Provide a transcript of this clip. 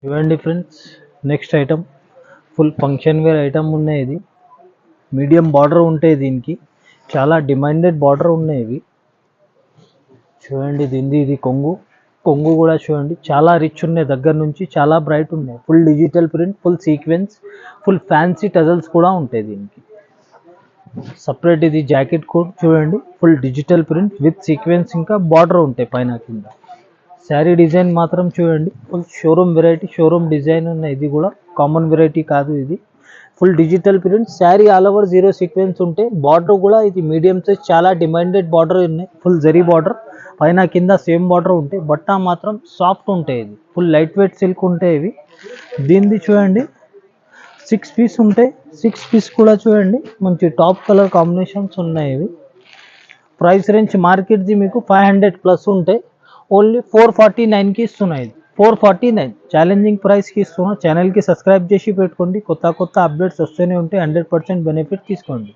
చూడండి friends, next item full function where item ఉన్నాయి. ఇది మీడియం బార్డర్ ఉంటాయి. దీనికి చాలా డిమాండెడ్ బార్డర్ ఉన్నాయి. ఇవి చూడండి, ఇది కొంగు కూడా చూడండి చాలా రిచ్ ఉన్నాయి. దగ్గర నుంచి చాలా బ్రైట్ ఉన్నాయి. Full digital print, full sequence, full fancy tassels కూడా ఉంటాయి. దీనికి సపరేట్ ఇది జాకెట్ కోట్ చూడండి, full digital print with sequence, ఇంకా బార్డర్ ఉంటాయి పైన కింద. శారీ డిజైన్ మాత్రం చూడండి, full showroom variety, showroom design ఉన్నాయి. ఇది కూడా కామన్ వెరైటీ కాదు. ఇది full digital print, sari all over zero sequence ఉంటాయి. బార్డర్ కూడా ఇది మీడియం సైజ్, చాలా డిమాండెడ్ బార్డర్ ఉన్నాయి. ఫుల్ జరీ బార్డర్, పైన కింద సేమ్ బార్డర్ ఉంటాయి. బట్ట మాత్రం సాఫ్ట్ ఉంటాయి. ఇది ఫుల్ లైట్ వెయిట్ సిల్క్ ఉంటాయి. ఇవి దీనిది చూడండి 6 పీస్ ఉంటాయి. 6 పీస్ కూడా చూడండి మంచి టాప్ కలర్ కాంబినేషన్స్ ఉన్నాయి. ఇవి ప్రైస్ రేంజ్ మార్కెట్ది మీకు 500 ప్లస్ ఉంటాయి. ఓన్లీ 449కి ఇస్తున్నాయి. ఇది 449 ఛాలెంజింగ్ ప్రైస్కి ఇస్తున్నా. ఛానల్కి సబ్స్క్రైబ్ చేసి పెట్టుకోండి. కొత్త అప్డేట్స్ వస్తూనే ఉంటాయి. 100% బెనిఫిట్ తీసుకోండి.